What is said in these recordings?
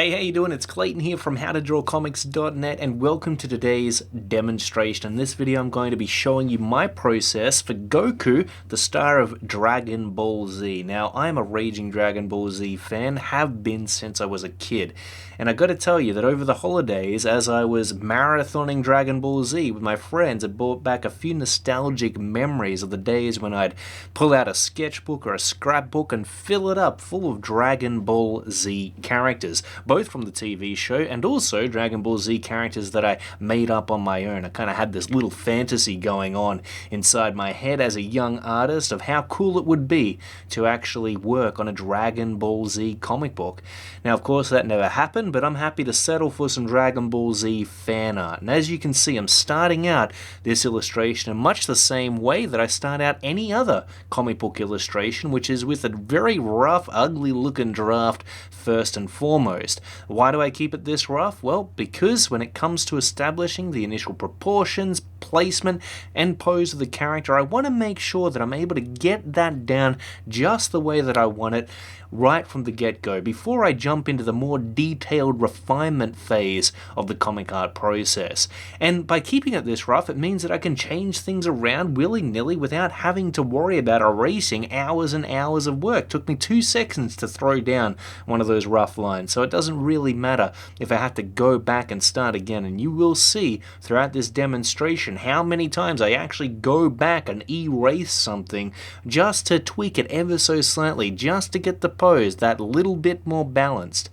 Hey, how you doing? It's Clayton here from howtodrawcomics.net and welcome to today's demonstration. In this video I'm going to be showing you my process for Goku, the star of Dragon Ball Z. Now, I'm a raging Dragon Ball Z fan, have been since I was a kid. And I gotta tell you that over the holidays, as I was marathoning Dragon Ball Z with my friends, it brought back a few nostalgic memories of the days when I'd pull out a sketchbook or a scrapbook and fill it up full of Dragon Ball Z characters, both from the TV show and also Dragon Ball Z characters that I made up on my own. I kind of had this little fantasy going on inside my head as a young artist of how cool it would be to actually work on a Dragon Ball Z comic book. Now, of course, that never happened, but I'm happy to settle for some Dragon Ball Z fan art. And as you can see, I'm starting out this illustration in much the same way that I start out any other comic book illustration, which is with a very rough, ugly-looking draft first and foremost. Why do I keep it this rough? Well, because when it comes to establishing the initial proportions, placement, and pose of the character, I want to make sure that I'm able to get that down just the way that I want it right from the get-go, before I jump into the more detailed refinement phase of the comic art process. And by keeping it this rough, it means that I can change things around willy-nilly without having to worry about erasing hours and hours of work. It took me 2 seconds to throw down one of those rough lines, so it doesn't really matter if I have to go back and start again. And you will see throughout this demonstration how many times I actually go back and erase something just to tweak it ever so slightly, just to get the pose that little bit more balanced.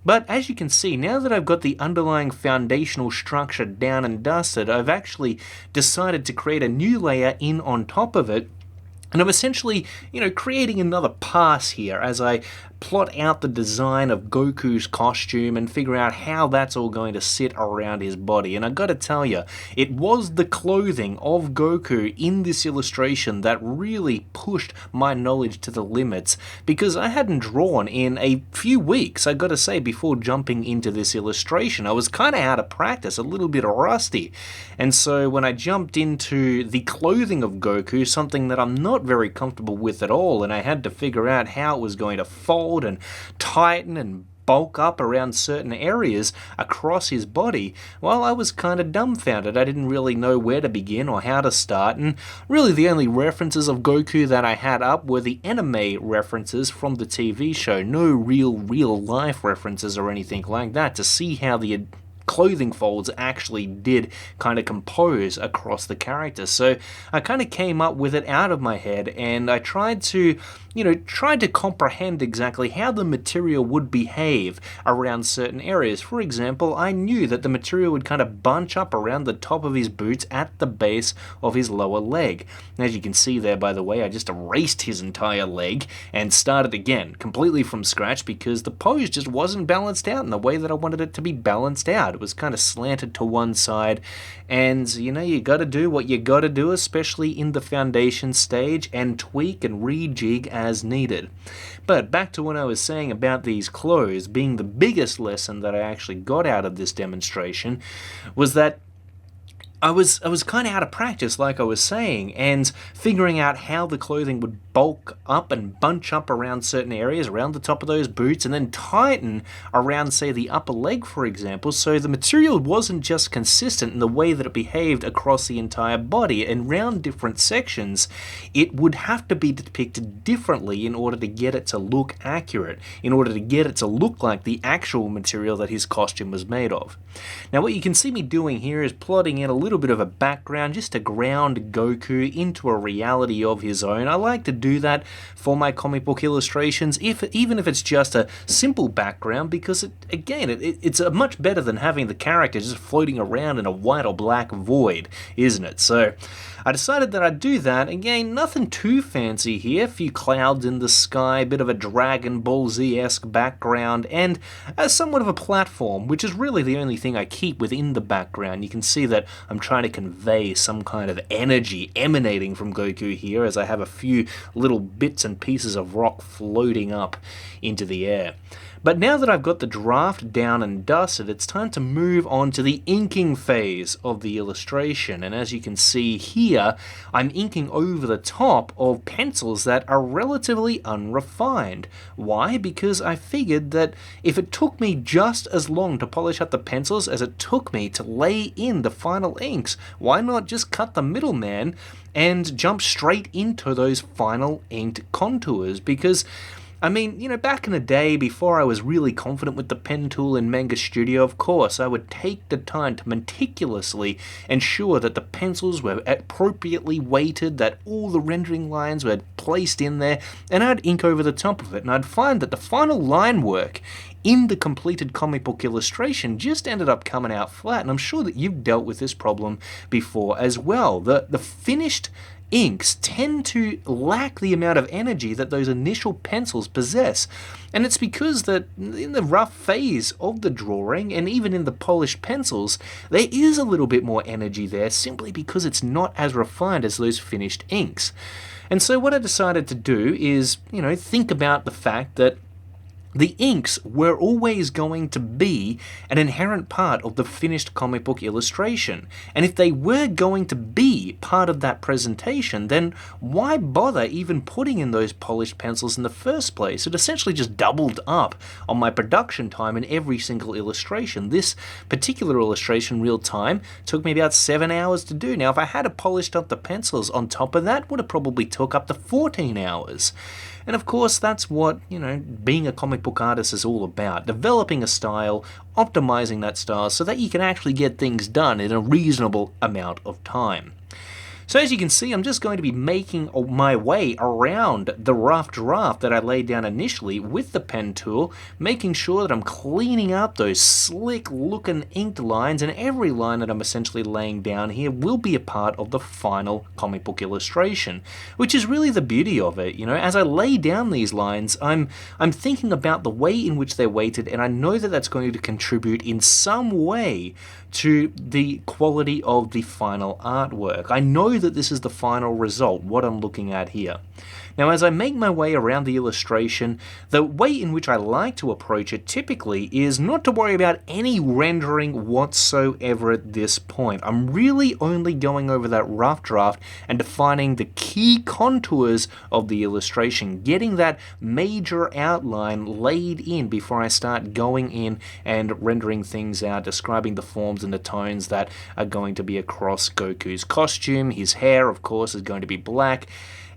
But as you can see, now that I've got the underlying foundational structure down and dusted, I've actually decided to create a new layer in on top of it. And I'm essentially, creating another pass here as I plot out the design of Goku's costume and figure out how that's all going to sit around his body. And I gotta tell you, it was the clothing of Goku in this illustration that really pushed my knowledge to the limits, because I hadn't drawn in a few weeks, I gotta say, before jumping into this illustration. I was kind of out of practice, a little bit rusty. And so when I jumped into the clothing of Goku, something that I'm not very comfortable with at all, and I had to figure out how it was going to fold and tighten and bulk up around certain areas across his body, well, I was kind of dumbfounded. I didn't really know where to begin or how to start, and really the only references of Goku that I had up were the anime references from the TV show. No real life references or anything like that to see how the clothing folds actually did kind of compose across the character. So I kind of came up with it out of my head, and I tried to comprehend exactly how the material would behave around certain areas. For example, I knew that the material would kind of bunch up around the top of his boots at the base of his lower leg. And as you can see there, by the way, I just erased his entire leg and started again, completely from scratch, because the pose just wasn't balanced out in the way that I wanted it to be balanced out. It was kind of slanted to one side, and you gotta do what you gotta do, especially in the foundation stage, and tweak and rejig as needed. But back to what I was saying about these clothes being the biggest lesson that I actually got out of this demonstration was that I was kind of out of practice, like I was saying, and figuring out how the clothing would bulk up and bunch up around certain areas, around the top of those boots, and then tighten around, say, the upper leg, for example, so the material wasn't just consistent in the way that it behaved across the entire body. And around different sections, it would have to be depicted differently in order to get it to look accurate, in order to get it to look like the actual material that his costume was made of. Now, what you can see me doing here is plotting in a little bit of a background just to ground Goku into a reality of his own. I like to do that for my comic book illustrations, even if it's just a simple background, because it's much better than having the character just floating around in a white or black void, isn't it? So I decided that I'd do that. Again, nothing too fancy here. A few clouds in the sky, a bit of a Dragon Ball Z-esque background, and somewhat of a platform, which is really the only thing I keep within the background. You can see that I'm trying to convey some kind of energy emanating from Goku here, as I have a few little bits and pieces of rock floating up into the air. But now that I've got the draft down and dusted, it's time to move on to the inking phase of the illustration. And as you can see here, I'm inking over the top of pencils that are relatively unrefined. Why? Because I figured that if it took me just as long to polish up the pencils as it took me to lay in the final inks, why not just cut the middleman and jump straight into those final inked contours? Because I mean, back in the day, before I was really confident with the pen tool in Manga Studio, of course, I would take the time to meticulously ensure that the pencils were appropriately weighted, that all the rendering lines were placed in there, and I'd ink over the top of it, and I'd find that the final line work in the completed comic book illustration just ended up coming out flat, and I'm sure that you've dealt with this problem before as well. The finished inks tend to lack the amount of energy that those initial pencils possess. And it's because that in the rough phase of the drawing, and even in the polished pencils, there is a little bit more energy there simply because it's not as refined as those finished inks. And so what I decided to do is, think about the fact that the inks were always going to be an inherent part of the finished comic book illustration. And if they were going to be part of that presentation, then why bother even putting in those polished pencils in the first place? It essentially just doubled up on my production time in every single illustration. This particular illustration, real time, took me about 7 hours to do. Now, if I had polished up the pencils on top of that, would have probably took up to 14 hours. And of course, that's what, being a comic book artist is all about. Developing a style, optimizing that style so that you can actually get things done in a reasonable amount of time. So as you can see, I'm just going to be making my way around the rough draft that I laid down initially with the pen tool, making sure that I'm cleaning up those slick looking inked lines, and every line that I'm essentially laying down here will be a part of the final comic book illustration, which is really the beauty of it. As I lay down these lines, I'm thinking about the way in which they're weighted, and I know that that's going to contribute in some way to the quality of the final artwork. I know that this is the final result, what I'm looking at here. Now, as I make my way around the illustration, the way in which I like to approach it typically is not to worry about any rendering whatsoever at this point. I'm really only going over that rough draft and defining the key contours of the illustration, getting that major outline laid in before I start going in and rendering things out, describing the forms and the tones that are going to be across Goku's costume. His hair, of course, is going to be black,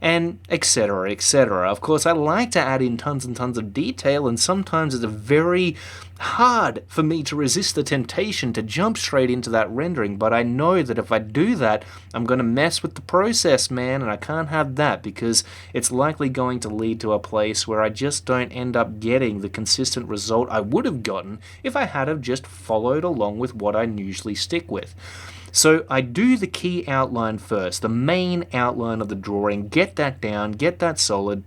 and etc, etc. Of course, I like to add in tons and tons of detail, and sometimes it's very hard for me to resist the temptation to jump straight into that rendering, but I know that if I do that, I'm going to mess with the process, man, and I can't have that because it's likely going to lead to a place where I just don't end up getting the consistent result I would have gotten if I had have just followed along with what I usually stick with. So I do the key outline first, the main outline of the drawing, get that down, get that solid,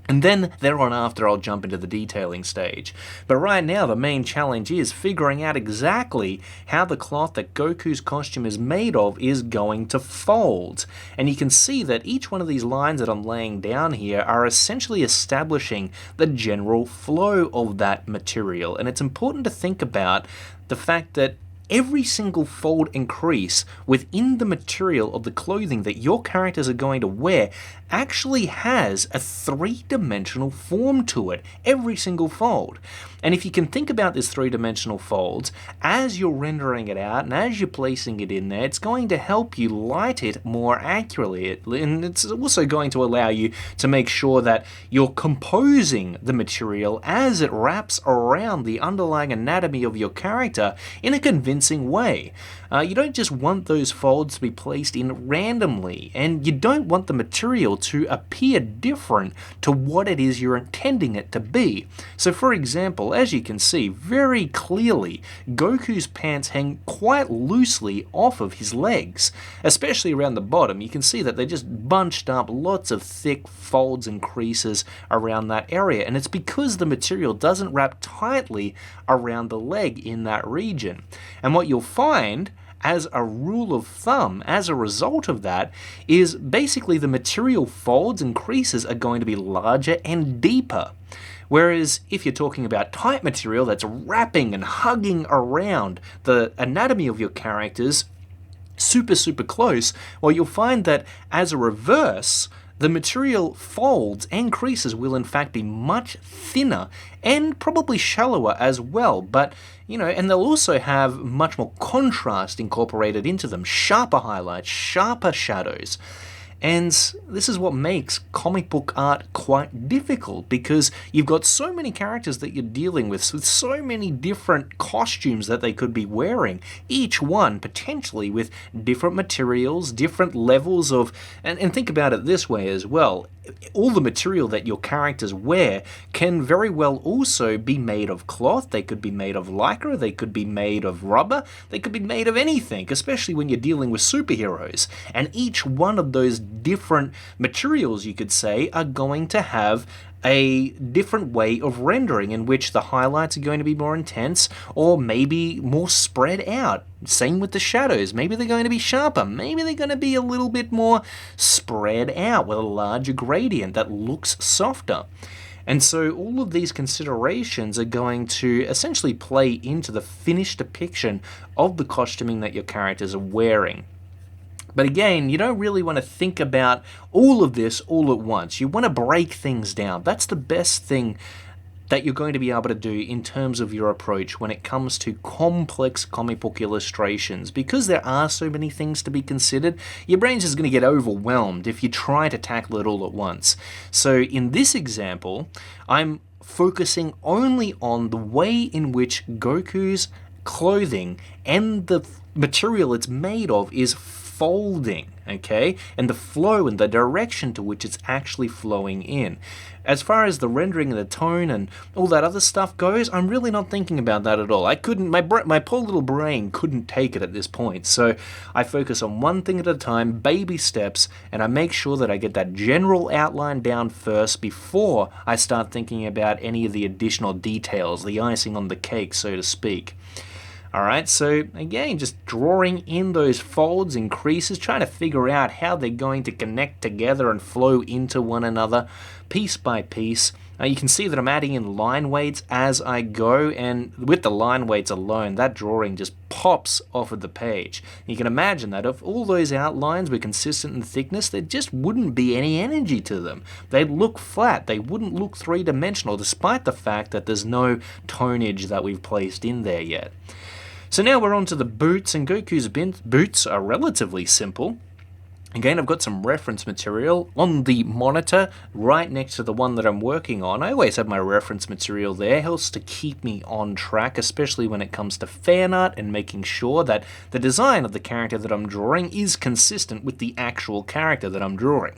and then thereon after I'll jump into the detailing stage. But right now the main challenge is figuring out exactly how the cloth that Goku's costume is made of is going to fold. And you can see that each one of these lines that I'm laying down here are essentially establishing the general flow of that material. And it's important to think about the fact that every single fold and crease within the material of the clothing that your characters are going to wear actually has a three-dimensional form to it, every single fold. And if you can think about this three-dimensional folds, as you're rendering it out and as you're placing it in there, it's going to help you light it more accurately. And it's also going to allow you to make sure that you're composing the material as it wraps around the underlying anatomy of your character in a convincing way. You don't just want those folds to be placed in randomly, and you don't want the material to appear different to what it is you're intending it to be. So for example, as you can see very clearly, Goku's pants hang quite loosely off of his legs, especially around the bottom. You can see that they just bunched up lots of thick folds and creases around that area, and it's because the material doesn't wrap tightly around the leg in that region. And what you'll find as a rule of thumb, as a result of that, is basically the material folds and creases are going to be larger and deeper. Whereas if you're talking about tight material that's wrapping and hugging around the anatomy of your characters super close, well, you'll find that as a reverse, the material folds and creases will in fact be much thinner and probably shallower as well, but and they'll also have much more contrast incorporated into them, sharper highlights, sharper shadows. And this is what makes comic book art quite difficult, because you've got so many characters that you're dealing with so many different costumes that they could be wearing, each one potentially with different materials, different levels of, and think about it this way as well, all the material that your characters wear can very well also be made of cloth, they could be made of lycra, they could be made of rubber, they could be made of anything, especially when you're dealing with superheroes. And each one of those different materials, you could say, are going to have a different way of rendering in which the highlights are going to be more intense or maybe more spread out. Same with the shadows. Maybe they're going to be sharper. Maybe they're going to be a little bit more spread out with a larger gradient that looks softer. And so all of these considerations are going to essentially play into the finished depiction of the costuming that your characters are wearing. But again, you don't really want to think about all of this all at once. You want to break things down. That's the best thing that you're going to be able to do in terms of your approach when it comes to complex comic book illustrations. Because there are so many things to be considered, your brain's just going to get overwhelmed if you try to tackle it all at once. So in this example, I'm focusing only on the way in which Goku's clothing and the material it's made of is folding, okay? And the flow and the direction to which it's actually flowing in. As far as the rendering and the tone and all that other stuff goes, I'm really not thinking about that at all. I couldn't, my poor little brain couldn't take it at this point. So I focus on one thing at a time, baby steps, and I make sure that I get that general outline down first before I start thinking about any of the additional details, the icing on the cake, so to speak. Alright, so again, just drawing in those folds and creases, trying to figure out how they're going to connect together and flow into one another, piece by piece. You can see that I'm adding in line weights as I go, and with the line weights alone, that drawing just pops off of the page. You can imagine that if all those outlines were consistent in thickness, there just wouldn't be any energy to them. They'd look flat, they wouldn't look three-dimensional, despite the fact that there's no tonage that we've placed in there yet. So now we're on to the boots, and Goku's boots are relatively simple. Again, I've got some reference material on the monitor right next to the one that I'm working on. I always have my reference material there. It helps to keep me on track, especially when it comes to fan art and making sure that the design of the character that I'm drawing is consistent with the actual character that I'm drawing.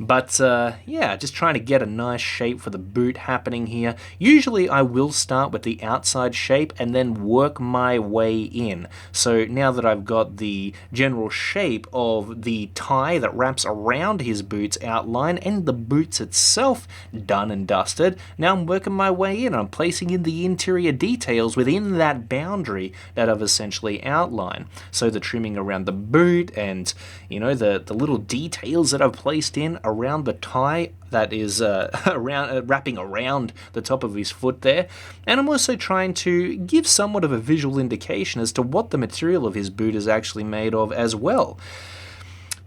But yeah, just trying to get a nice shape for the boot happening here. Usually I will start with the outside shape and then work my way in. So now that I've got the general shape of the tie that wraps around his boots outline and the boots itself done and dusted, now I'm working my way in. I'm placing in the interior details within that boundary that I've essentially outlined. So the trimming around the boot and, the little details that I've placed in around the tie that is wrapping around the top of his foot there. And I'm also trying to give somewhat of a visual indication as to what the material of his boot is actually made of as well.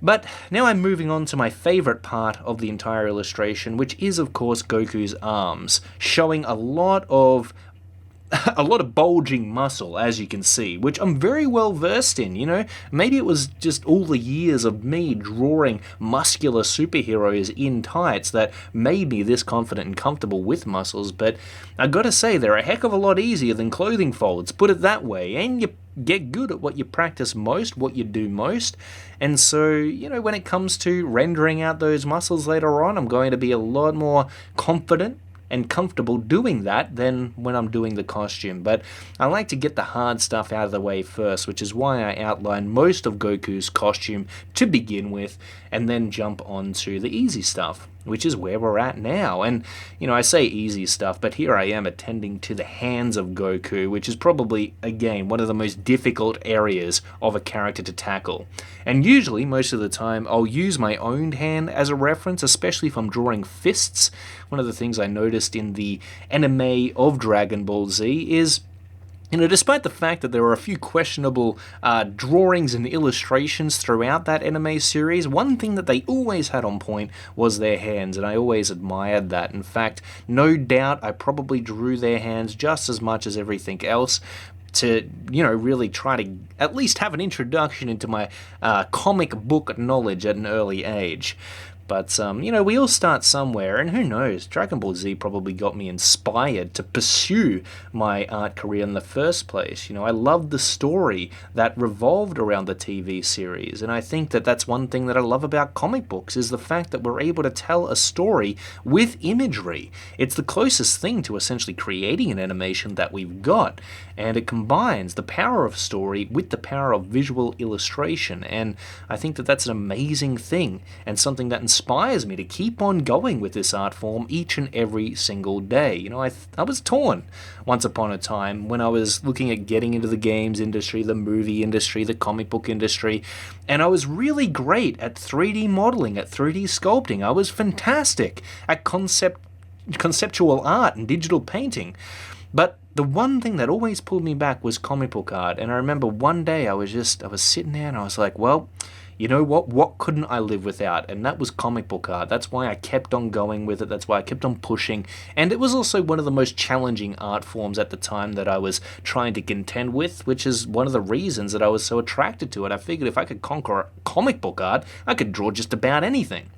But now I'm moving on to my favorite part of the entire illustration, which is of course Goku's arms, showing a lot of bulging muscle, as you can see, which I'm very well versed in, Maybe it was just all the years of me drawing muscular superheroes in tights that made me this confident and comfortable with muscles, but I gotta say, they're a heck of a lot easier than clothing folds, put it that way, and you get good at what you practice most, what you do most, and so, when it comes to rendering out those muscles later on, I'm going to be a lot more confident and comfortable doing that than when I'm doing the costume. But I like to get the hard stuff out of the way first, which is why I outline most of Goku's costume to begin with, and then jump on to the easy stuff. which is where we're at now. And, I say easy stuff, but here I am attending to the hands of Goku, which is probably, again, one of the most difficult areas of a character to tackle. And usually, most of the time, I'll use my own hand as a reference, especially if I'm drawing fists. One of the things I noticed in the anime of Dragon Ball Z is, despite the fact that there are a few questionable drawings and illustrations throughout that anime series, one thing that they always had on point was their hands, and I always admired that. In fact, no doubt I probably drew their hands just as much as everything else to, really try to at least have an introduction into my comic book knowledge at an early age. But, we all start somewhere, and who knows, Dragon Ball Z probably got me inspired to pursue my art career in the first place. I loved the story that revolved around the TV series, and I think that that's one thing that I love about comic books, is the fact that we're able to tell a story with imagery. It's the closest thing to essentially creating an animation that we've got, and it combines the power of story with the power of visual illustration, and I think that that's an amazing thing, and something that inspires me to keep on going with this art form each and every single day. I was torn once upon a time when I was looking at getting into the games industry, the movie industry, the comic book industry, and I was really great at 3D modeling, at 3D sculpting. I was fantastic at conceptual art and digital painting. But the one thing that always pulled me back was comic book art, and I remember one day I was sitting there and I was like, well, you know what couldn't I live without? And that was comic book art. That's why I kept on going with it. That's why I kept on pushing. And it was also one of the most challenging art forms at the time that I was trying to contend with, which is one of the reasons that I was so attracted to it. I figured if I could conquer comic book art, I could draw just about anything.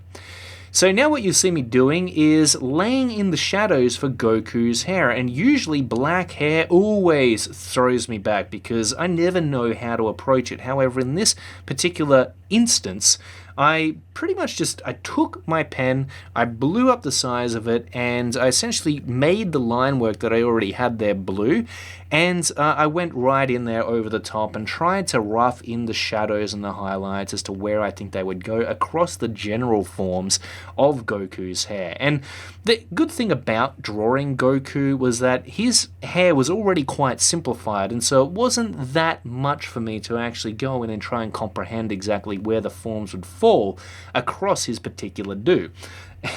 So now what you see me doing is laying in the shadows for Goku's hair, and usually black hair always throws me back because I never know how to approach it. However, in this particular instance, I pretty much I took my pen, I blew up the size of it, and I essentially made the line work that I already had there blue, and I went right in there over the top and tried to rough in the shadows and the highlights as to where I think they would go across the general forms of Goku's hair. And the good thing about drawing Goku was that his hair was already quite simplified, and so it wasn't that much for me to actually go in and try and comprehend exactly where the forms would fall across his particular do.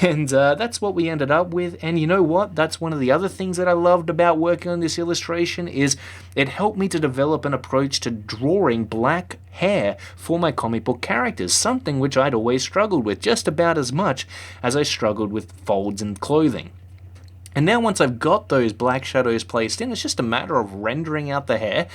And that's what we ended up with. And you know what? That's one of the other things that I loved about working on this illustration, is it helped me to develop an approach to drawing black hair for my comic book characters, something which I'd always struggled with just about as much as I struggled with folds in clothing. And now once I've got those black shadows placed in, it's just a matter of rendering out the hair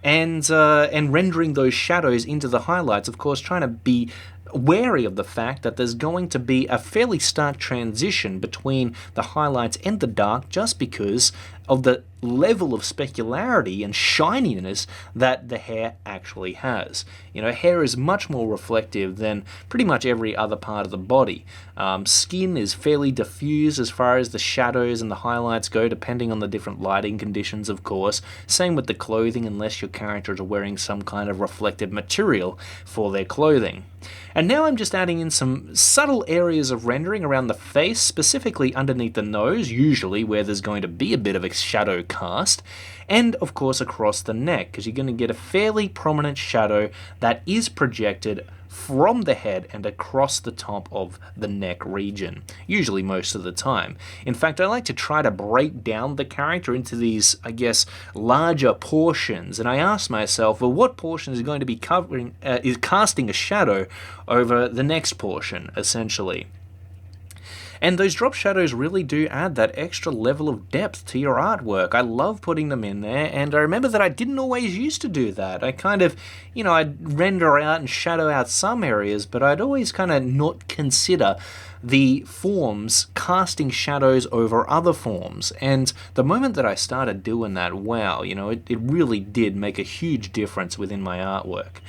and rendering those shadows into the highlights, of course, trying to be wary of the fact that there's going to be a fairly stark transition between the highlights and the dark, just because of the level of specularity and shininess that the hair actually has. Hair is much more reflective than pretty much every other part of the body. Skin is fairly diffuse as far as the shadows and the highlights go, depending on the different lighting conditions, of course. Same with the clothing, unless your characters are wearing some kind of reflective material for their clothing. And now I'm just adding in some subtle areas of rendering around the face, specifically underneath the nose, usually where there's going to be a bit of a shadow cast, and of course across the neck, because you're going to get a fairly prominent shadow that is projected from the head and across the top of the neck region, usually most of the time. In fact, I like to try to break down the character into these, larger portions, and I ask myself, well, what portion is going to be is casting a shadow over the next portion, essentially. And those drop shadows really do add that extra level of depth to your artwork. I love putting them in there, and I remember that I didn't always used to do that. I I'd render out and shadow out some areas, but I'd always kind of not consider the forms casting shadows over other forms. And the moment that I started doing that, wow, it really did make a huge difference within my artwork.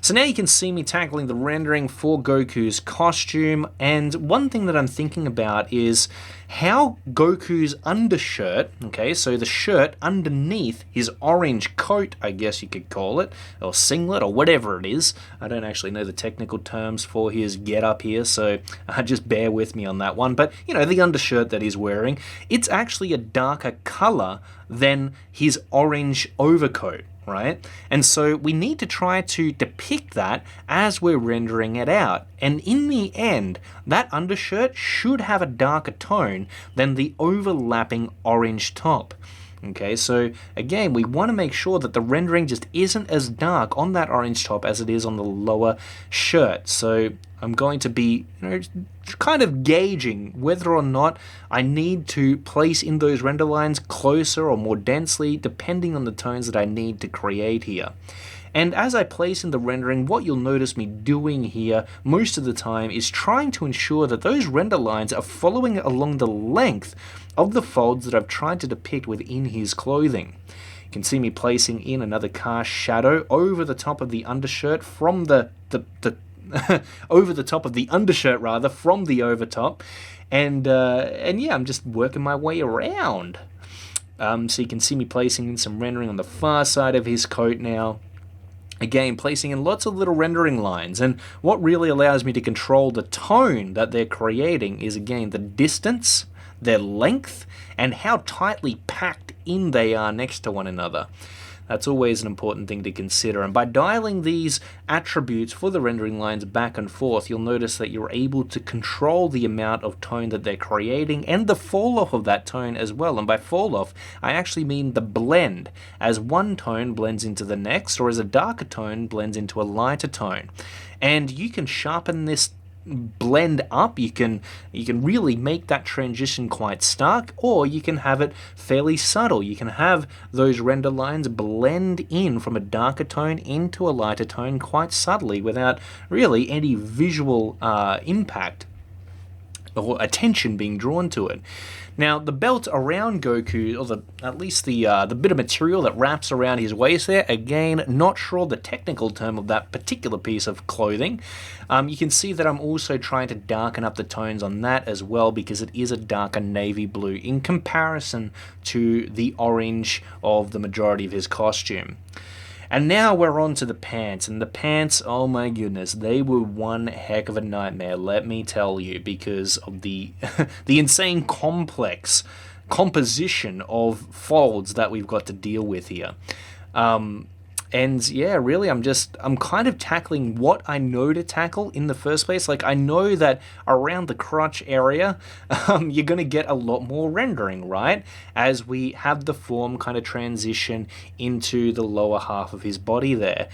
So now you can see me tackling the rendering for Goku's costume, and one thing that I'm thinking about is how Goku's undershirt, okay, so the shirt underneath his orange coat, I guess you could call it, or singlet, or whatever it is. I don't actually know the technical terms for his get-up here, so just bear with me on that one. But, you know, the undershirt that he's wearing, it's actually a darker color than his orange overcoat, right? And so we need to try to depict that as we're rendering it out. And in the end, that undershirt should have a darker tone than the overlapping orange top. Okay, so again, we want to make sure that the rendering just isn't as dark on that orange top as it is on the lower shirt. So I'm going to be, kind of gauging whether or not I need to place in those render lines closer or more densely, depending on the tones that I need to create here. And as I place in the rendering, what you'll notice me doing here most of the time is trying to ensure that those render lines are following along the length of the folds that I've tried to depict within his clothing. You can see me placing in another cast shadow over the top of the undershirt from the over the top of the undershirt rather, from the overtop, and yeah, I'm just working my way around. So you can see me placing in some rendering on the far side of his coat now. Again, placing in lots of little rendering lines, and what really allows me to control the tone that they're creating is, again, the distance, their length, and how tightly packed in they are next to one another. That's always an important thing to consider, and by dialing these attributes for the rendering lines back and forth, you'll notice that you're able to control the amount of tone that they're creating and the fall off of that tone as well. And by fall off, I actually mean the blend, as one tone blends into the next, or as a darker tone blends into a lighter tone. And you can sharpen this blend up, you can really make that transition quite stark, or you can have it fairly subtle. You can have those render lines blend in from a darker tone into a lighter tone quite subtly without really any visual impact or attention being drawn to it. Now, the belt around Goku, or at least the bit of material that wraps around his waist there, again, not sure the technical term of that particular piece of clothing. You can see that I'm also trying to darken up the tones on that as well, because it is a darker navy blue in comparison to the orange of the majority of his costume. And now we're on to the pants, and the pants, oh my goodness, they were one heck of a nightmare, let me tell you, because of the the insane complex composition of folds that we've got to deal with here. And yeah, really, I'm kind of tackling what I know to tackle in the first place. Like, I know that around the crotch area, you're going to get a lot more rendering, right? As we have the form kind of transition into the lower half of his body there.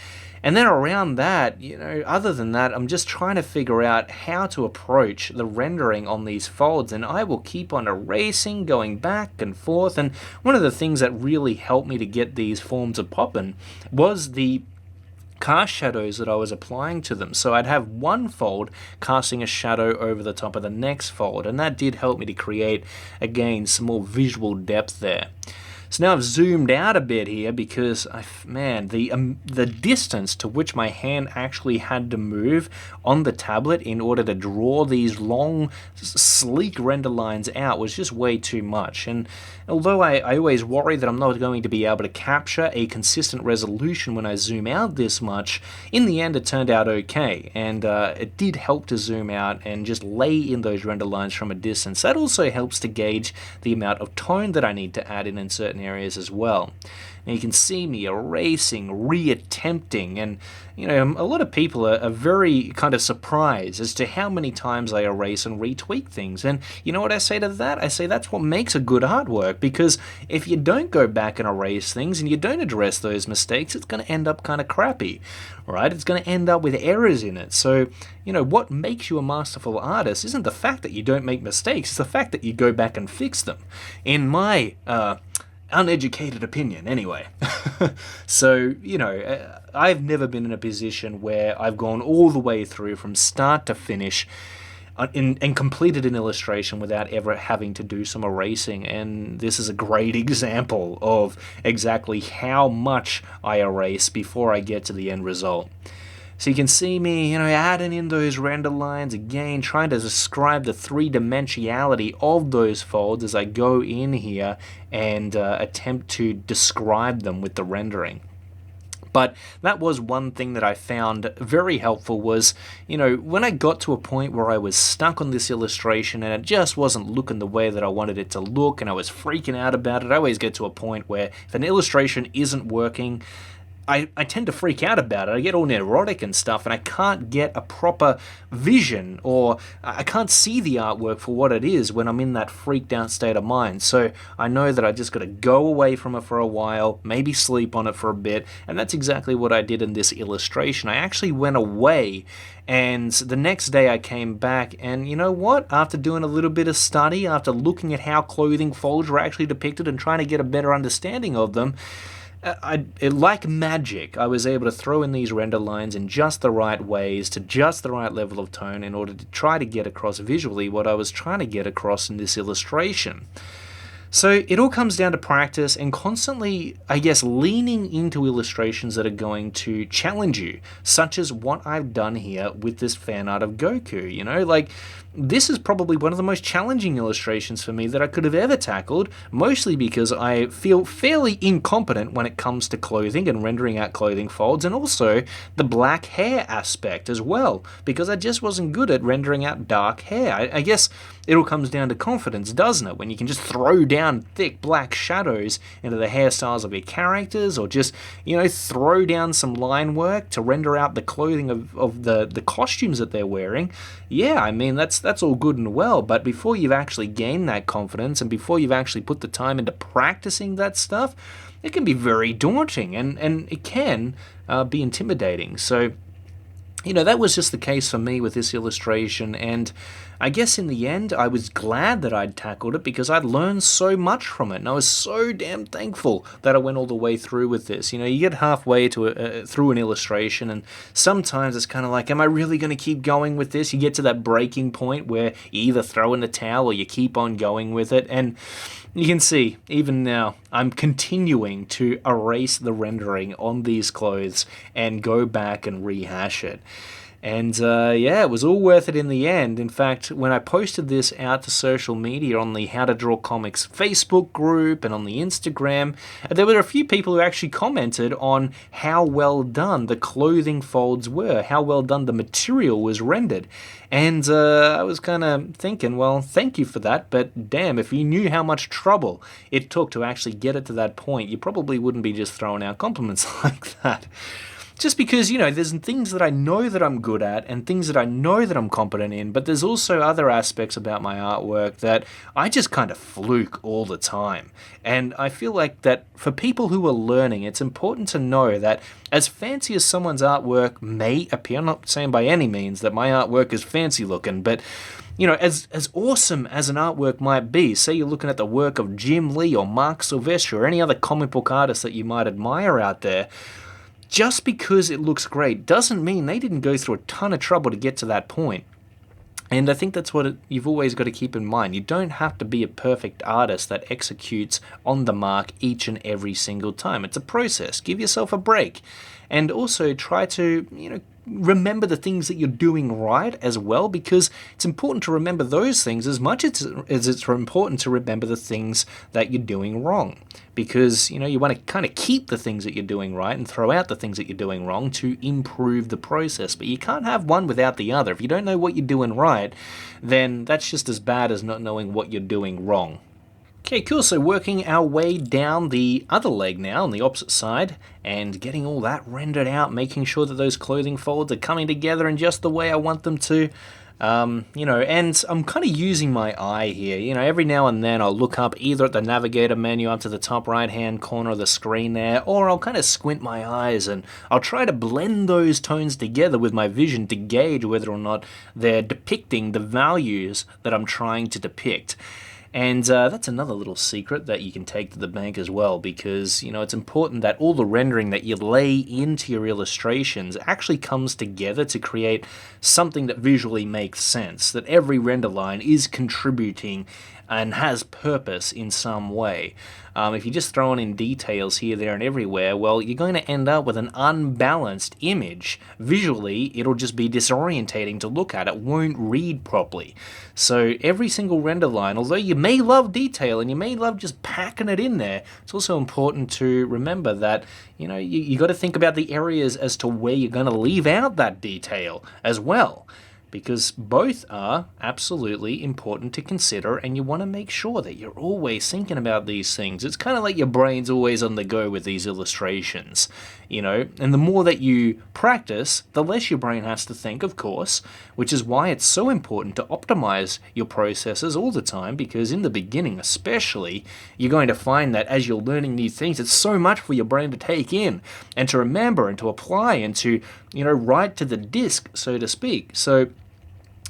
And then around that, other than that, I'm just trying to figure out how to approach the rendering on these folds, and I will keep on erasing, going back and forth. And one of the things that really helped me to get these forms of poppin' was the cast shadows that I was applying to them. So I'd have one fold casting a shadow over the top of the next fold, and that did help me to create, again, some more visual depth there. So now I've zoomed out a bit here because, the distance to which my hand actually had to move on the tablet in order to draw these long, sleek render lines out was just way too much. And although I always worry that I'm not going to be able to capture a consistent resolution when I zoom out this much, in the end it turned out okay. And it did help to zoom out and just lay in those render lines from a distance. That also helps to gauge the amount of tone that I need to add in certain areas as well. Now you can see me erasing, reattempting, and a lot of people are very kind of surprised as to how many times I erase and retweak things. And you know what I say to that? I say that's what makes a good artwork, because if you don't go back and erase things and you don't address those mistakes, it's going to end up kind of crappy, right? It's going to end up with errors in it. So, what makes you a masterful artist isn't the fact that you don't make mistakes, it's the fact that you go back and fix them. In my uneducated opinion, anyway. So, I've never been in a position where I've gone all the way through from start to finish and completed an illustration without ever having to do some erasing, and this is a great example of exactly how much I erase before I get to the end result. So you can see me, adding in those render lines again, trying to describe the three-dimensionality of those folds as I go in here and attempt to describe them with the rendering. But that was one thing that I found very helpful was, when I got to a point where I was stuck on this illustration and it just wasn't looking the way that I wanted it to look and I was freaking out about it, I always get to a point where if an illustration isn't working, I tend to freak out about it. I get all neurotic and stuff, and I can't get a proper vision, or I can't see the artwork for what it is when I'm in that freaked out state of mind. So I know that I just got to go away from it for a while, maybe sleep on it for a bit, and that's exactly what I did in this illustration. I actually went away, and the next day I came back, and you know what? After doing a little bit of study, after looking at how clothing folds were actually depicted and trying to get a better understanding of them, like magic, I was able to throw in these render lines in just the right ways to just the right level of tone in order to try to get across visually what I was trying to get across in this illustration. So it all comes down to practice and constantly, I guess, leaning into illustrations that are going to challenge you, such as what I've done here with this fan art of Goku. This is probably one of the most challenging illustrations for me that I could have ever tackled, mostly because I feel fairly incompetent when it comes to clothing and rendering out clothing folds, and also the black hair aspect as well, because I just wasn't good at rendering out dark hair. I guess it all comes down to confidence, doesn't it? When you can just throw down thick black shadows into the hairstyles of your characters, or just, throw down some line work to render out the clothing of the costumes that they're wearing. Yeah, I mean, that's all good and well, but before you've actually gained that confidence and before you've actually put the time into practicing that stuff, it can be very daunting and it can be intimidating. So, that was just the case for me with this illustration, and I guess in the end, I was glad that I'd tackled it because I'd learned so much from it, and I was so damn thankful that I went all the way through with this. You get halfway to through an illustration, and sometimes it's kind of like, am I really going to keep going with this? You get to that breaking point where you either throw in the towel or you keep on going with it, and you can see, even now, I'm continuing to erase the rendering on these clothes and go back and rehash it. And it was all worth it in the end. In fact, when I posted this out to social media on the How to Draw Comics Facebook group and on the Instagram, there were a few people who actually commented on how well done the clothing folds were, how well done the material was rendered. And I was kind of thinking, well, thank you for that, but damn, if you knew how much trouble it took to actually get it to that point, you probably wouldn't be just throwing out compliments like that. Just because, there's things that I know that I'm good at and things that I know that I'm competent in, but there's also other aspects about my artwork that I just kind of fluke all the time. And I feel like that for people who are learning, it's important to know that as fancy as someone's artwork may appear, I'm not saying by any means that my artwork is fancy looking, but as awesome as an artwork might be, say you're looking at the work of Jim Lee or Mark Silvestri or any other comic book artist that you might admire out there, just because it looks great doesn't mean they didn't go through a ton of trouble to get to that point. And I think that's what you've always got to keep in mind. You don't have to be a perfect artist that executes on the mark each and every single time. It's a process. Give yourself a break. And also try to, remember the things that you're doing right as well, because it's important to remember those things as much as it's important to remember the things that you're doing wrong. Because, you want to kind of keep the things that you're doing right and throw out the things that you're doing wrong to improve the process. But you can't have one without the other. If you don't know what you're doing right, then that's just as bad as not knowing what you're doing wrong. Okay, cool. So working our way down the other leg now on the opposite side and getting all that rendered out, making sure that those clothing folds are coming together in just the way I want them to. And I'm kind of using my eye here. Every now and then I'll look up either at the navigator menu up to the top right-hand corner of the screen there, or I'll kind of squint my eyes and I'll try to blend those tones together with my vision to gauge whether or not they're depicting the values that I'm trying to depict. And that's another little secret that you can take to the bank as well, because, it's important that all the rendering that you lay into your illustrations actually comes together to create something that visually makes sense, that every render line is contributing and has purpose in some way. If you're just throwing in details here, there, and everywhere, well, you're going to end up with an unbalanced image. Visually, it'll just be disorientating to look at. It won't read properly. So every single render line, although you may love detail and you may love just packing it in there, it's also important to remember that, you got to think about the areas as to where you're going to leave out that detail as well. Because both are absolutely important to consider, and you want to make sure that you're always thinking about these things. It's kind of like your brain's always on the go with these illustrations, and the more that you practice, the less your brain has to think, of course, which is why it's so important to optimize your processes all the time, because in the beginning especially, you're going to find that as you're learning new things, it's so much for your brain to take in and to remember and to apply and to, write to the disk, so to speak. So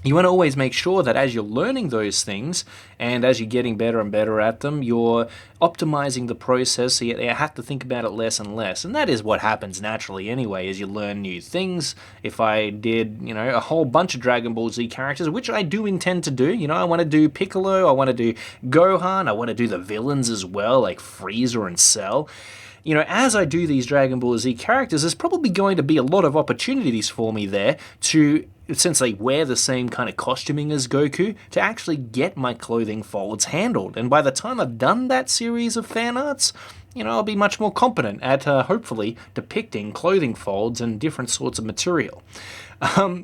you want to always make sure that as you're learning those things and as you're getting better and better at them, you're optimizing the process, so you have to think about it less and less. And that is what happens naturally anyway as you learn new things. If I did, a whole bunch of Dragon Ball Z characters, which I do intend to do, I want to do Piccolo, I want to do Gohan, I want to do the villains as well, like Frieza and Cell. As I do these Dragon Ball Z characters, there's probably going to be a lot of opportunities for me there to, since they wear the same kind of costuming as Goku, to actually get my clothing folds handled. And by the time I've done that series of fan arts, I'll be much more competent at hopefully depicting clothing folds and different sorts of material.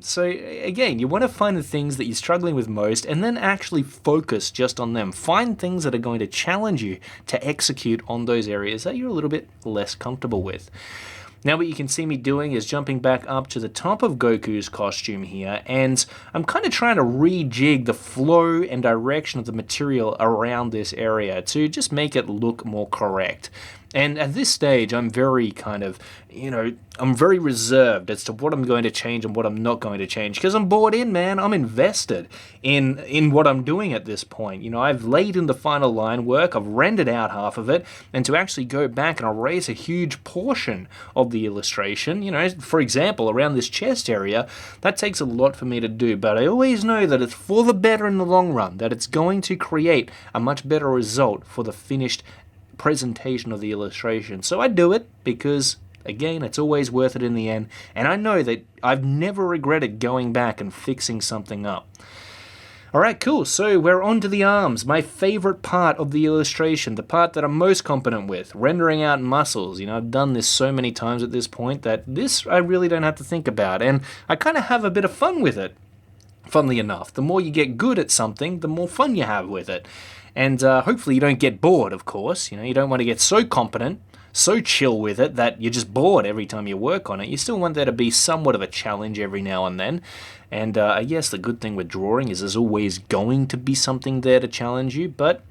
So again, you want to find the things that you're struggling with most and then actually focus just on them. Find things that are going to challenge you to execute on those areas that you're a little bit less comfortable with. Now what you can see me doing is jumping back up to the top of Goku's costume here, and I'm kind of trying to rejig the flow and direction of the material around this area to just make it look more correct. And at this stage, I'm very I'm very reserved as to what I'm going to change and what I'm not going to change, because I'm bought in, man. I'm invested in what I'm doing at this point. I've laid in the final line work, I've rendered out half of it, and to actually go back and erase a huge portion of the illustration, for example, around this chest area, that takes a lot for me to do, but I always know that it's for the better in the long run, that it's going to create a much better result for the finished presentation of the illustration. So I do it because, again, it's always worth it in the end, and I know that I've never regretted going back and fixing something up. Alright, cool, so we're on to the arms, my favorite part of the illustration, the part that I'm most competent with, rendering out muscles. I've done this so many times at this point that this I really don't have to think about, and I kind of have a bit of fun with it. Funnily enough, the more you get good at something, the more fun you have with it. And hopefully you don't get bored, of course. You don't want to get so competent, so chill with it that you're just bored every time you work on it. You still want there to be somewhat of a challenge every now and then. And I guess the good thing with drawing is there's always going to be something there to challenge you, but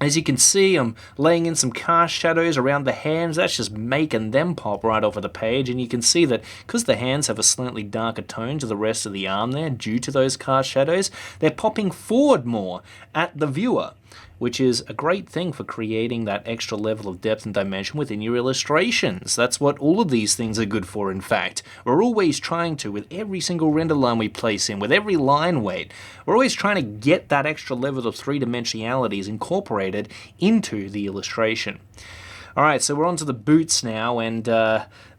as you can see, I'm laying in some cast shadows around the hands. That's just making them pop right off of the page. And you can see that because the hands have a slightly darker tone to the rest of the arm there, due to those cast shadows, they're popping forward more at the viewer, which is a great thing for creating that extra level of depth and dimension within your illustrations. That's what all of these things are good for, in fact. We're always trying to, with every single render line we place in, with every line weight, we're always trying to get that extra level of three-dimensionalities incorporated into the illustration. Alright, so we're on to the boots now, and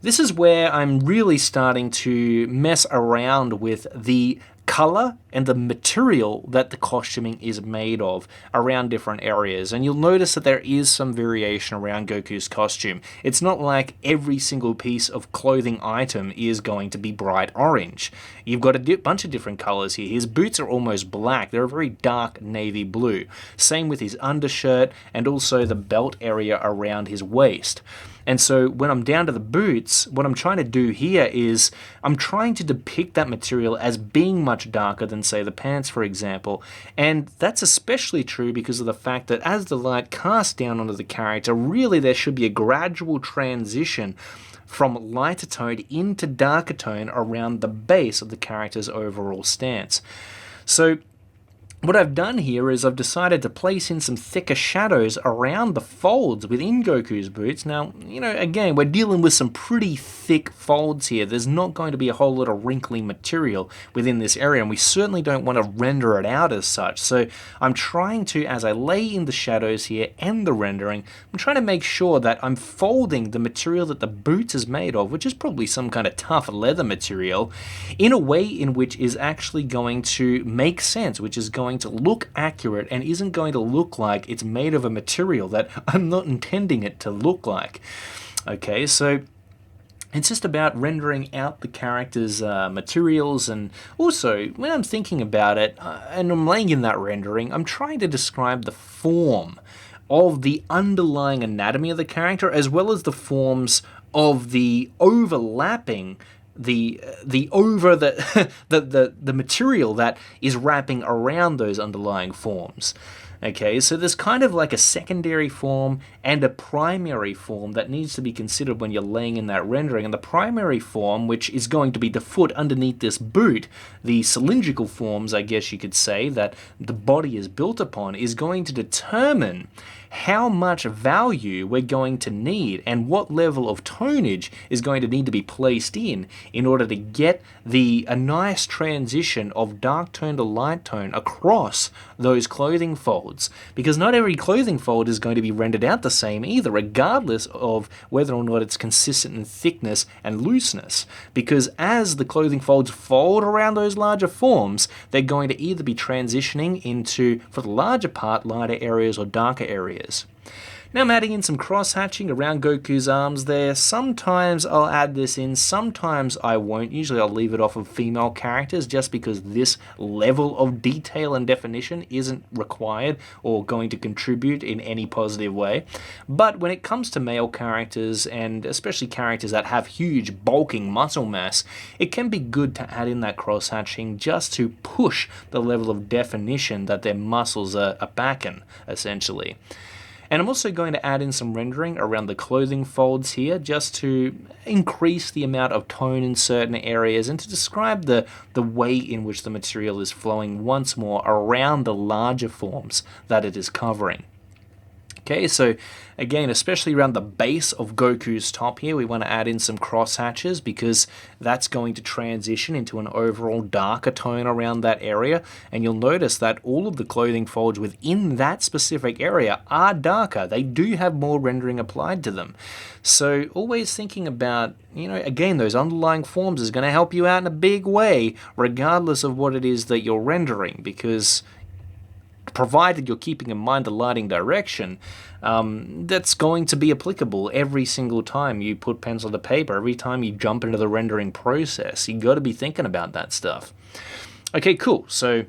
this is where I'm really starting to mess around with the color and the material that the costuming is made of around different areas. And you'll notice that there is some variation around Goku's costume. It's not like every single piece of clothing item is going to be bright orange. You've got a bunch of different colors here. His boots are almost black. They're a very dark navy blue. Same with his undershirt and also the belt area around his waist. And so when I'm down to the boots, what I'm trying to do here is I'm trying to depict that material as being much darker than, say, the pants, for example. And that's especially true because of the fact that as the light casts down onto the character, really there should be a gradual transition from lighter tone into darker tone around the base of the character's overall stance. So what I've done here is I've decided to place in some thicker shadows around the folds within Goku's boots. Now, again, we're dealing with some pretty thick folds here. There's not going to be a whole lot of wrinkly material within this area, and we certainly don't want to render it out as such. So I'm trying to, as I lay in the shadows here and the rendering, I'm trying to make sure that I'm folding the material that the boots is made of, which is probably some kind of tough leather material, in a way in which is actually going to make sense, which is going to look accurate and isn't going to look like it's made of a material that I'm not intending it to look like. Okay, so it's just about rendering out the character's materials, and also when I'm thinking about it and I'm laying in that rendering, I'm trying to describe the form of the underlying anatomy of the character, as well as the forms of the overlapping the material that is wrapping around those underlying forms. Okay, so there's kind of like a secondary form and a primary form that needs to be considered when you're laying in that rendering. And the primary form, which is going to be the foot underneath this boot, the cylindrical forms, I guess you could say, that the body is built upon, is going to determine how much value we're going to need and what level of tonage is going to need to be placed in order to get a nice transition of dark tone to light tone across those clothing folds. Because not every clothing fold is going to be rendered out the same either, regardless of whether or not it's consistent in thickness and looseness. Because as the clothing folds fold around those larger forms, they're going to either be transitioning into, for the larger part, lighter areas or darker areas. Now I'm adding in some cross-hatching around Goku's arms there. Sometimes I'll add this in, sometimes I won't. Usually I'll leave it off of female characters just because this level of detail and definition isn't required or going to contribute in any positive way. But when it comes to male characters, and especially characters that have huge bulking muscle mass, it can be good to add in that cross-hatching just to push the level of definition that their muscles are backing, essentially. And I'm also going to add in some rendering around the clothing folds here just to increase the amount of tone in certain areas and to describe the way in which the material is flowing once more around the larger forms that it is covering. Okay, so again, especially around the base of Goku's top here, we want to add in some cross hatches because that's going to transition into an overall darker tone around that area. And you'll notice that all of the clothing folds within that specific area are darker. They do have more rendering applied to them. So always thinking about, again, those underlying forms is going to help you out in a big way, regardless of what it is that you're rendering, because provided you're keeping in mind the lighting direction, that's going to be applicable every single time you put pencil to paper, every time you jump into the rendering process. You got to be thinking about that stuff. Okay, cool. So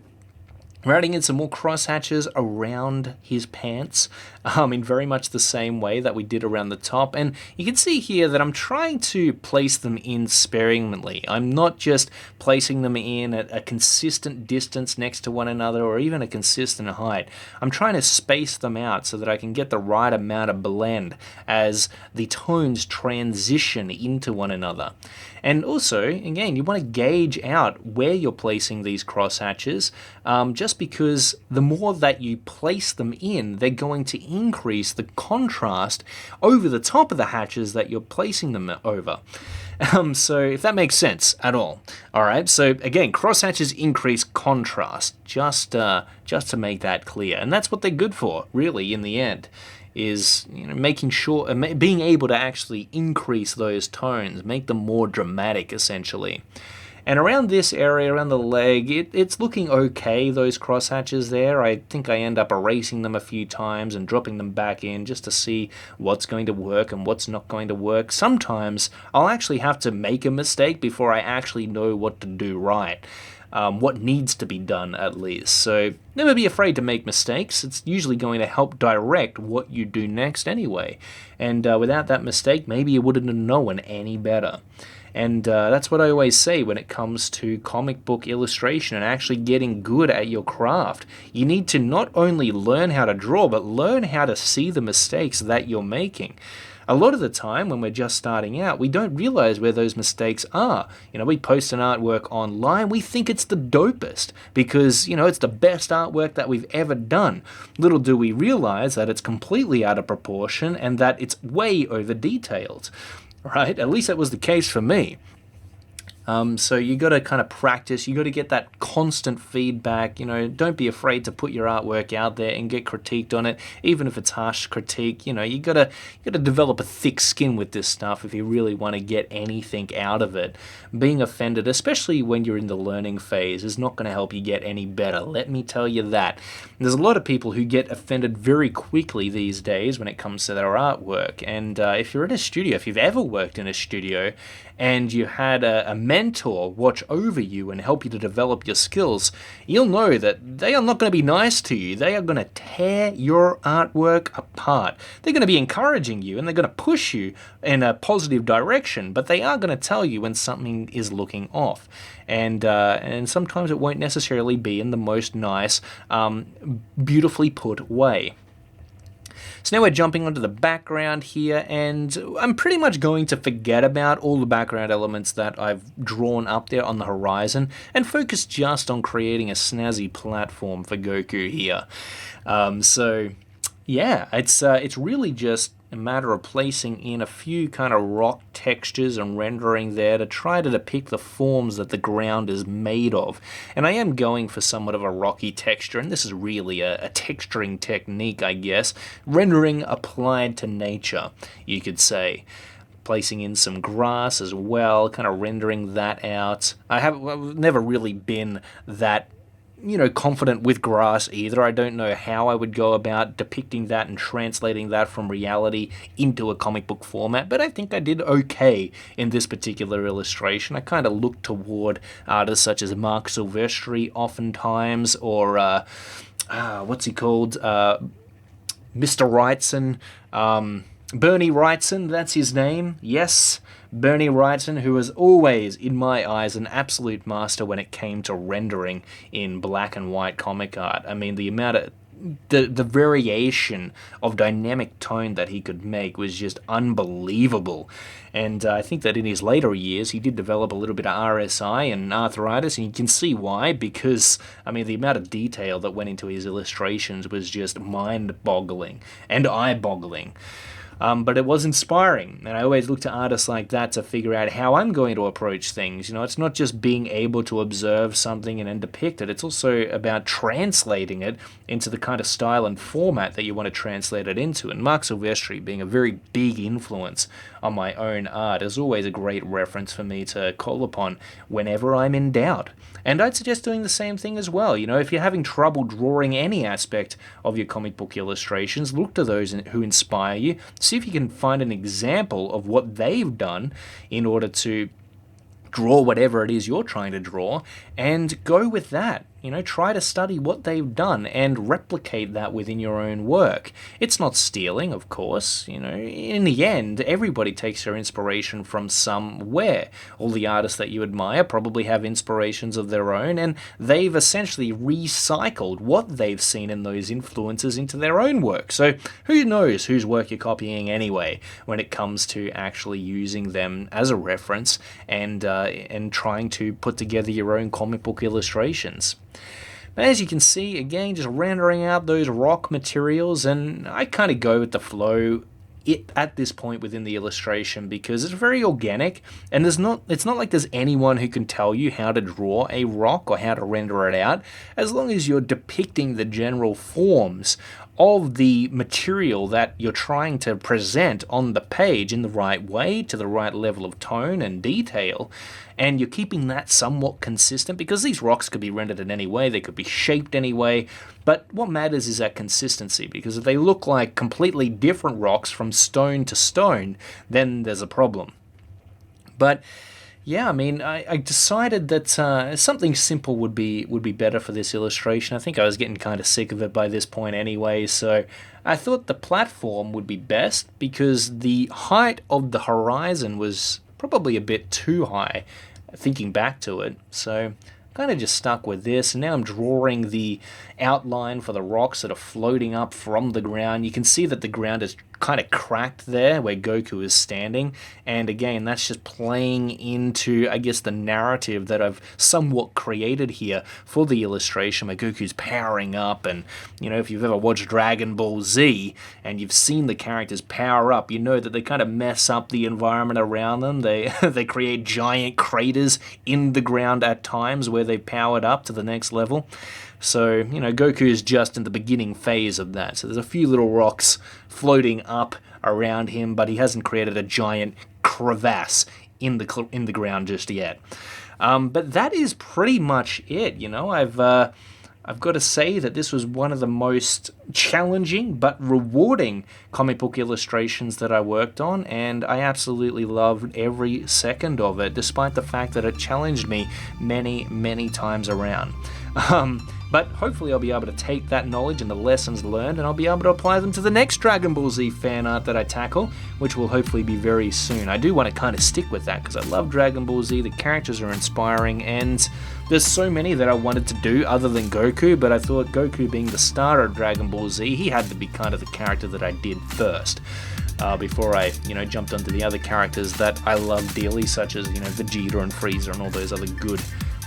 we're adding in some more cross hatches around his pants in very much the same way that we did around the top. And you can see here that I'm trying to place them in sparingly. I'm not just placing them in at a consistent distance next to one another or even a consistent height. I'm trying to space them out so that I can get the right amount of blend as the tones transition into one another. And also, again, you want to gauge out where you're placing these cross hatches, just because the more that you place them in, they're going to increase the contrast over the top of the hatches that you're placing them over. So if that makes sense at all. All right, so again, cross hatches increase contrast, just to make that clear. And that's what they're good for, really, in the end, is making sure, being able to actually increase those tones, make them more dramatic, essentially. And around this area, around the leg, it's looking okay, those cross hatches there. I think I end up erasing them a few times and dropping them back in just to see what's going to work and what's not going to work. Sometimes I'll actually have to make a mistake before I actually know what to do right. What needs to be done, at least. So never be afraid to make mistakes. It's usually going to help direct what you do next anyway. And without that mistake, maybe you wouldn't have known any better. And that's what I always say when it comes to comic book illustration and actually getting good at your craft. You need to not only learn how to draw, but learn how to see the mistakes that you're making. a lot of the time when we're just starting out, we don't realize where those mistakes are. We post an artwork online, we think it's the dopest because, it's the best artwork that we've ever done. Little do we realize that it's completely out of proportion and that it's way over detailed, right? At least that was the case for me. So you got to kind of practice. You got to get that constant feedback. Don't be afraid to put your artwork out there and get critiqued on it, even if it's harsh critique. You got to develop a thick skin with this stuff if you really want to get anything out of it. Being offended, especially when you're in the learning phase, is not going to help you get any better. Let me tell you that. There's a lot of people who get offended very quickly these days when it comes to their artwork. And if you're in a studio, if you've ever worked in a studio, and you had a mentor watch over you and help you to develop your skills, you'll know that they are not going to be nice to you. They are going to tear your artwork apart. They're going to be encouraging you and they're going to push you in a positive direction, but they are going to tell you when something is looking off. And sometimes it won't necessarily be in the most nice, beautifully put way. So now we're jumping onto the background here, and I'm pretty much going to forget about all the background elements that I've drawn up there on the horizon and focus just on creating a snazzy platform for Goku here. So yeah, it's really just a matter of placing in a few kind of rock textures and rendering there to try to depict the forms that the ground is made of. And I am going for somewhat of a rocky texture, and this is really a texturing technique, I guess, rendering applied to nature, you could say. Placing in some grass as well, kind of rendering that out. I've never really been that confident with grass either. I don't know how I would go about depicting that and translating that from reality into a comic book format, but I think I did okay in this particular illustration. I kind of looked toward artists such as Mark Silvestri oftentimes, or what's he called? Mr. Wrightson, Bernie Wrightson, that's his name, yes. Bernie Wrightson, who was always, in my eyes, an absolute master when it came to rendering in black and white comic art. I mean, the amount of the variation of dynamic tone that he could make was just unbelievable. And I think that in his later years, he did develop a little bit of RSI and arthritis, and you can see why, because, I mean, the amount of detail that went into his illustrations was just mind-boggling and eye-boggling. But it was inspiring, and I always look to artists like that to figure out how I'm going to approach things. It's not just being able to observe something and then depict it. It's also about translating it into the kind of style and format that you want to translate it into. And Mark Silvestri, being a very big influence on my own art, is always a great reference for me to call upon whenever I'm in doubt. And I'd suggest doing the same thing as well. If you're having trouble drawing any aspect of your comic book illustrations, look to those who inspire you. See if you can find an example of what they've done in order to draw whatever it is you're trying to draw, and go with that. Try to study what they've done and replicate that within your own work. It's not stealing, of course. In the end, everybody takes their inspiration from somewhere. All the artists that you admire probably have inspirations of their own, and they've essentially recycled what they've seen in those influences into their own work. So who knows whose work you're copying anyway when it comes to actually using them as a reference and trying to put together your own comic book illustrations. But as you can see, again, just rendering out those rock materials, and I kind of go with the flow at this point within the illustration because it's very organic, and it's not like there's anyone who can tell you how to draw a rock or how to render it out, as long as you're depicting the general forms of the material that you're trying to present on the page in the right way, to the right level of tone and detail, and you're keeping that somewhat consistent, because these rocks could be rendered in any way, they could be shaped any way, but what matters is that consistency, because if they look like completely different rocks from stone to stone, then there's a problem. But yeah, I mean, I decided that something simple would be better for this illustration. I think I was getting kind of sick of it by this point anyway, so I thought the platform would be best because the height of the horizon was probably a bit too high, thinking back to it. So kind of just stuck with this, and now I'm drawing the outline for the rocks that are floating up from the ground. You can see that the ground is kind of cracked there where Goku is standing. And again, that's just playing into, I guess, the narrative that I've somewhat created here for the illustration where Goku's powering up. And, you know, if you've ever watched Dragon Ball Z and you've seen the characters power up, you know that they kind of mess up the environment around them. They create giant craters in the ground at times where they powered up to the next level. So, you know, Goku is just in the beginning phase of that. So there's a few little rocks floating up around him, but he hasn't created a giant crevasse in the ground just yet. But that is pretty much it. You know, I've got to say that this was one of the most challenging but rewarding comic book illustrations that I worked on, and I absolutely loved every second of it, despite the fact that it challenged me many, many times around. But hopefully I'll be able to take that knowledge and the lessons learned, and I'll be able to apply them to the next Dragon Ball Z fan art that I tackle, which will hopefully be very soon. I do want to kind of stick with that because I love Dragon Ball Z, the characters are inspiring, and there's so many that I wanted to do other than Goku, but I thought Goku being the star of Dragon Ball Z, he had to be kind of the character that I did first. Before I, you know, jumped onto the other characters that I love dearly, such as, you know, Vegeta and Frieza and all those other good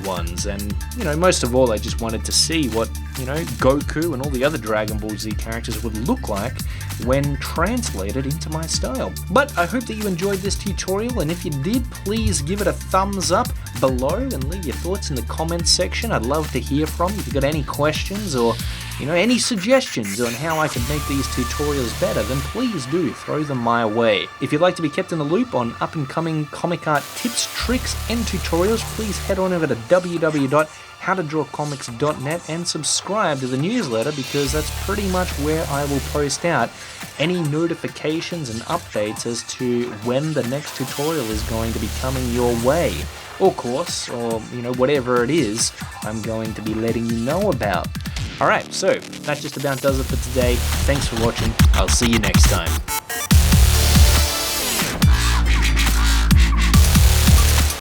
ones. And, you know, most of all, I just wanted to see what, you know, Goku and all the other Dragon Ball Z characters would look like when translated into my style. But I hope that you enjoyed this tutorial, and if you did, please give it a thumbs up below and leave your thoughts in the comments section. I'd love to hear from you. If you've got any questions or, you know, any suggestions on how I can make these tutorials better, then please do throw them my way. If you'd like to be kept in the loop on up-and-coming comic art tips, tricks, and tutorials, please head on over to www.howtodrawcomics.net and subscribe to the newsletter, because that's pretty much where I will post out any notifications and updates as to when the next tutorial is going to be coming your way, or course, or, you know, whatever it is I'm going to be letting you know about. Alright, so that just about does it for today. Thanks for watching. I'll see you next time.